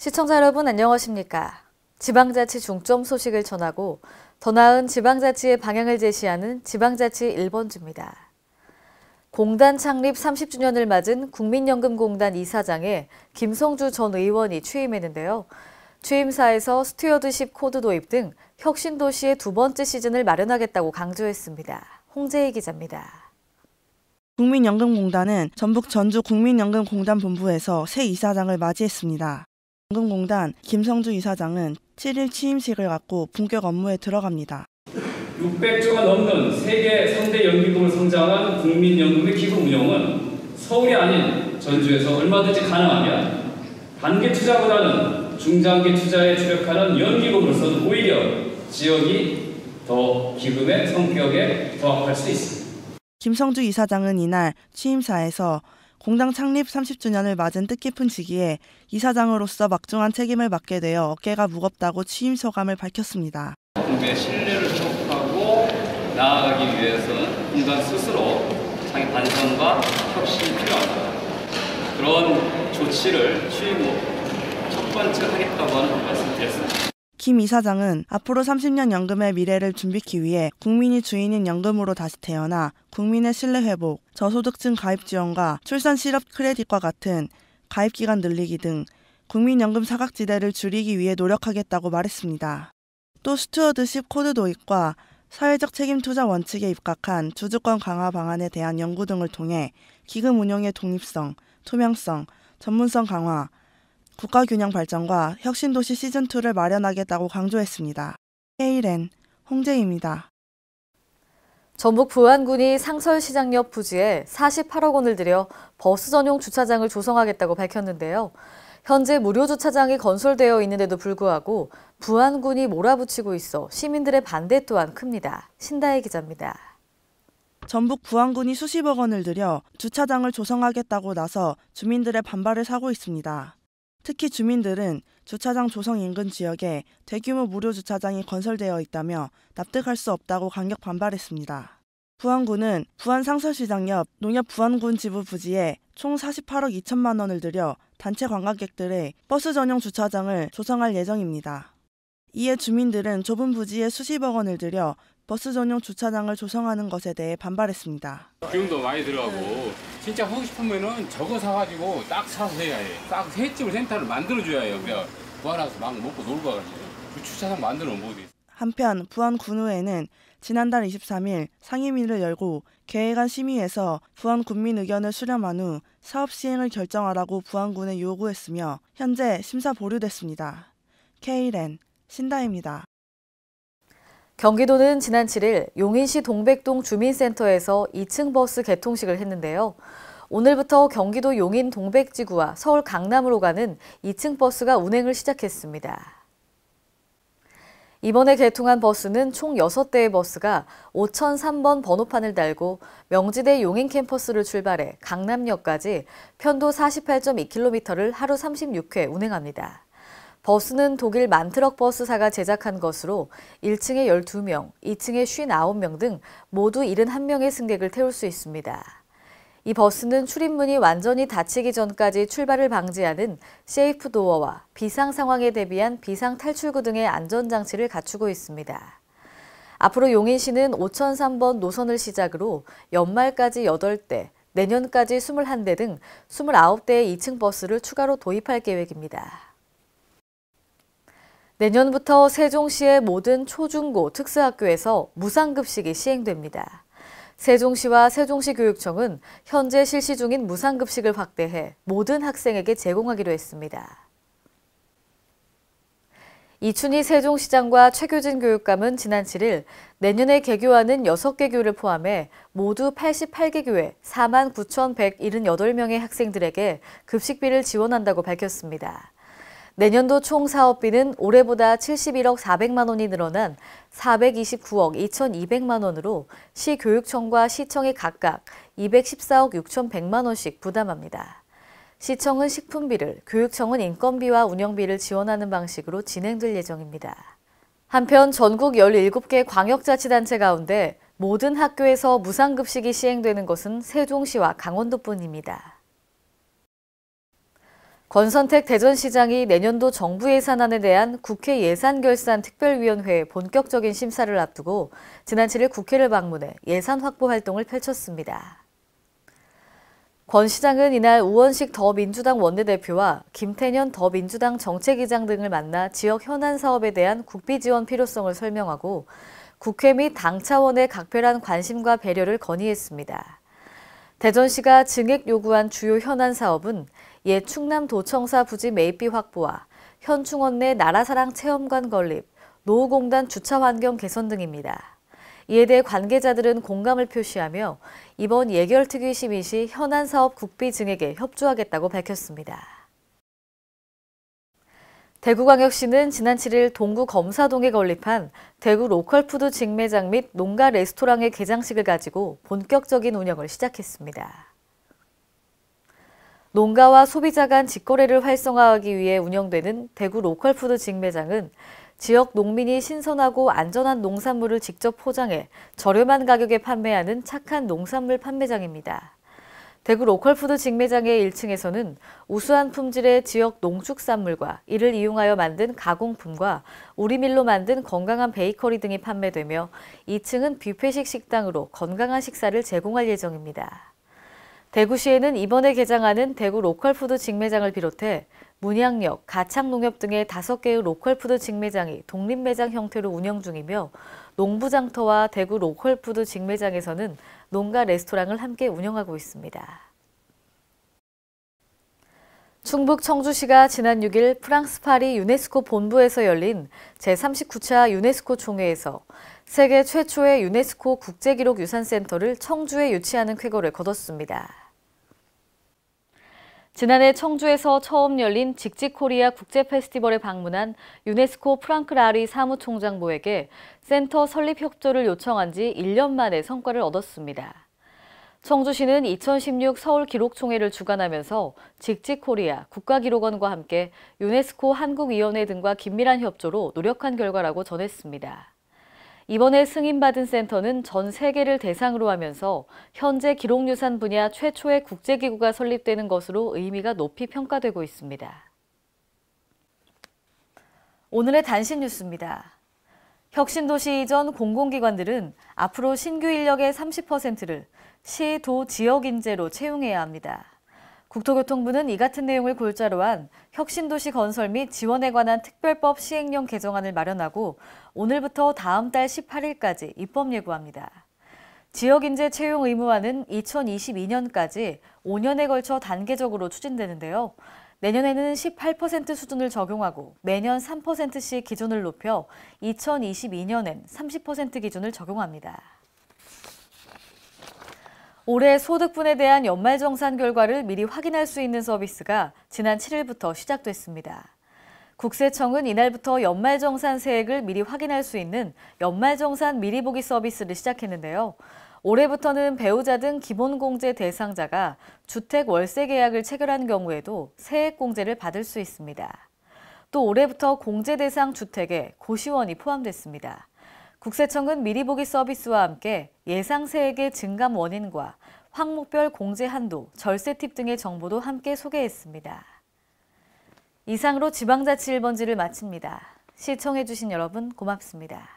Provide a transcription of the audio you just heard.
시청자 여러분 안녕하십니까? 지방자치 중점 소식을 전하고 더 나은 지방자치의 방향을 제시하는 지방자치 1번지입니다. 공단 창립 30주년을 맞은 국민연금공단 이사장에 김성주 전 의원이 취임했는데요. 취임사에서 스튜어드십 코드 도입 등 혁신도시의 두 번째 시즌을 마련하겠다고 강조했습니다. 홍재희 기자입니다. 국민연금공단은 전북 전주 국민연금공단 본부에서 새 이사장을 맞이했습니다. 연금공단 김성주 이사장은 7일 취임식을 갖고 본격 업무에 들어갑니다. 600조가 넘는 세계 3대 연기금을 성장한 국민연금의 기부 운영은 서울이 아닌 전주에서 얼마든지 가능하며 단기 투자보다는 중장기 투자에 주력하는 연기금으로서는 오히려 지역이 더 기금의 성격에 부합할 수 있습니다. 김성주 이사장은 이날 취임사에서 공단 창립 30주년을 맞은 뜻깊은 시기에 이사장으로서 막중한 책임을 맡게 되어 어깨가 무겁다고 취임 소감을 밝혔습니다. 국민의 신뢰를 회복하고 나아가기 위해서는 공단 스스로 자기 반성과 혁신이 필요합니다. 그런 조치를 취임 후 첫 번째 하겠다고 하는 말씀드렸습니다. 김 이사장은 앞으로 30년 연금의 미래를 준비하기 위해 국민이 주인인 연금으로 다시 태어나 국민의 신뢰 회복, 저소득층 가입 지원과 출산 실업 크레딧과 같은 가입 기간 늘리기 등 국민연금 사각지대를 줄이기 위해 노력하겠다고 말했습니다. 또 스튜어드십 코드 도입과 사회적 책임 투자 원칙에 입각한 주주권 강화 방안에 대한 연구 등을 통해 기금 운용의 독립성, 투명성, 전문성 강화, 국가균형 발전과 혁신도시 시즌2를 마련하겠다고 강조했습니다. KLN 홍재희입니다. 전북 부안군이 상설시장 옆 부지에 48억 원을 들여 버스 전용 주차장을 조성하겠다고 밝혔는데요. 현재 무료 주차장이 건설되어 있는데도 불구하고 부안군이 몰아붙이고 있어 시민들의 반대 또한 큽니다. 신다혜 기자입니다. 전북 부안군이 수십억 원을 들여 주차장을 조성하겠다고 나서 주민들의 반발을 사고 있습니다. 특히 주민들은 주차장 조성 인근 지역에 대규모 무료 주차장이 건설되어 있다며 납득할 수 없다고 강력 반발했습니다. 부안군은 부안 상설시장 옆 농협 부안군 지부 부지에 총 48억 2천만 원을 들여 단체 관광객들의 버스 전용 주차장을 조성할 예정입니다. 이에 주민들은 좁은 부지에 수십억 원을 들여 버스 전용 주차장을 조성하는 것에 대해 반발했습니다. 비용도 많이 들어가고 진짜 하고 싶으면은 저거 사가지고 딱 사서 해야 해. 딱 횟집을 센터를 만들어줘야 해요. 그냥 부안와서 막 먹고 놀고 가가지고 그 주차장 만들어 놓으면 뭐 돼. 한편 부안군의회는 지난달 23일 상임위를 열고 계획안 심의에서 부안 군민 의견을 수렴한 후 사업 시행을 결정하라고 부안군에 요구했으며 현재 심사 보류됐습니다. KLN 신다혜입니다. 경기도는 지난 7일 용인시 동백동 주민센터에서 2층 버스 개통식을 했는데요. 오늘부터 경기도 용인 동백지구와 서울 강남으로 가는 2층 버스가 운행을 시작했습니다. 이번에 개통한 버스는 총 6대의 버스가 5003번 번호판을 달고 명지대 용인 캠퍼스를 출발해 강남역까지 편도 48.2km를 하루 36회 운행합니다. 버스는 독일 만트럭 버스사가 제작한 것으로 1층에 12명, 2층에 59명 등 모두 71명의 승객을 태울 수 있습니다. 이 버스는 출입문이 완전히 닫히기 전까지 출발을 방지하는 세이프 도어와 비상 상황에 대비한 비상 탈출구 등의 안전장치를 갖추고 있습니다. 앞으로 용인시는 5003번 노선을 시작으로 연말까지 8대, 내년까지 21대 등 29대의 2층 버스를 추가로 도입할 계획입니다. 내년부터 세종시의 모든 초중고 특수학교에서 무상급식이 시행됩니다. 세종시와 세종시 교육청은 현재 실시 중인 무상급식을 확대해 모든 학생에게 제공하기로 했습니다. 이춘희 세종시장과 최규진 교육감은 지난 7일 내년에 개교하는 6개 교를 포함해 모두 88개 교회 49,178명의 학생들에게 급식비를 지원한다고 밝혔습니다. 내년도 총 사업비는 올해보다 71억 400만 원이 늘어난 429억 2,200만 원으로 시교육청과 시청이 각각 214억 6,100만 원씩 부담합니다. 시청은 식품비를, 교육청은 인건비와 운영비를 지원하는 방식으로 진행될 예정입니다. 한편 전국 17개 광역자치단체 가운데 모든 학교에서 무상급식이 시행되는 것은 세종시와 강원도뿐입니다. 권선택 대전시장이 내년도 정부 예산안에 대한 국회 예산결산특별위원회의 본격적인 심사를 앞두고 지난 7일 국회를 방문해 예산 확보 활동을 펼쳤습니다. 권 시장은 이날 우원식 더민주당 원내대표와 김태년 더민주당 정책위장 등을 만나 지역 현안 사업에 대한 국비 지원 필요성을 설명하고 국회 및 당 차원의 각별한 관심과 배려를 건의했습니다. 대전시가 증액 요구한 주요 현안 사업은 옛 충남도청사 부지 매입비 확보와 현충원 내 나라사랑 체험관 건립, 노후공단 주차 환경 개선 등입니다. 이에 대해 관계자들은 공감을 표시하며 이번 예결특위 심의 시 현안 사업 국비 증액에 협조하겠다고 밝혔습니다. 대구광역시는 지난 7일 동구 검사동에 건립한 대구 로컬푸드 직매장 및 농가 레스토랑의 개장식을 가지고 본격적인 운영을 시작했습니다. 농가와 소비자 간 직거래를 활성화하기 위해 운영되는 대구 로컬푸드 직매장은 지역 농민이 신선하고 안전한 농산물을 직접 포장해 저렴한 가격에 판매하는 착한 농산물 판매장입니다. 대구 로컬푸드 직매장의 1층에서는 우수한 품질의 지역 농축산물과 이를 이용하여 만든 가공품과 우리밀로 만든 건강한 베이커리 등이 판매되며 2층은 뷔페식 식당으로 건강한 식사를 제공할 예정입니다. 대구시에는 이번에 개장하는 대구 로컬푸드 직매장을 비롯해 문양역, 가창농협 등의 5개의 로컬푸드 직매장이 독립매장 형태로 운영 중이며 농부장터와 대구 로컬푸드 직매장에서는 농가 레스토랑을 함께 운영하고 있습니다. 충북 청주시가 지난 6일 프랑스 파리 유네스코 본부에서 열린 제39차 유네스코 총회에서 세계 최초의 유네스코 국제기록유산센터를 청주에 유치하는 쾌거를 거뒀습니다. 지난해 청주에서 처음 열린 직직코리아 국제페스티벌에 방문한 유네스코 프랑크 라리 사무총장보에게 센터 설립 협조를 요청한 지 1년 만에 성과를 얻었습니다. 청주시는 2016 서울기록총회를 주관하면서 직직코리아 국가기록원과 함께 유네스코 한국위원회 등과 긴밀한 협조로 노력한 결과라고 전했습니다. 이번에 승인받은 센터는 전 세계를 대상으로 하면서 현재 기록유산 분야 최초의 국제기구가 설립되는 것으로 의미가 높이 평가되고 있습니다. 오늘의 단신 뉴스입니다. 혁신도시 이전 공공기관들은 앞으로 신규 인력의 30%를 시, 도, 지역 인재로 채용해야 합니다. 국토교통부는 이 같은 내용을 골자로 한 혁신도시 건설 및 지원에 관한 특별법 시행령 개정안을 마련하고 오늘부터 다음 달 18일까지 입법 예고합니다. 지역인재 채용 의무화는 2022년까지 5년에 걸쳐 단계적으로 추진되는데요. 내년에는 18% 수준을 적용하고 매년 3%씩 기준을 높여 2022년엔 30% 기준을 적용합니다. 올해 소득분에 대한 연말정산 결과를 미리 확인할 수 있는 서비스가 지난 7일부터 시작됐습니다. 국세청은 이날부터 연말정산 세액을 미리 확인할 수 있는 연말정산 미리 보기 서비스를 시작했는데요. 올해부터는 배우자 등 기본공제 대상자가 주택 월세 계약을 체결한 경우에도 세액공제를 받을 수 있습니다. 또 올해부터 공제 대상 주택에 고시원이 포함됐습니다. 국세청은 미리 보기 서비스와 함께 예상 세액의 증감 원인과 항목별 공제 한도, 절세 팁 등의 정보도 함께 소개했습니다. 이상으로 지방자치 1번지를 마칩니다. 시청해주신 여러분 고맙습니다.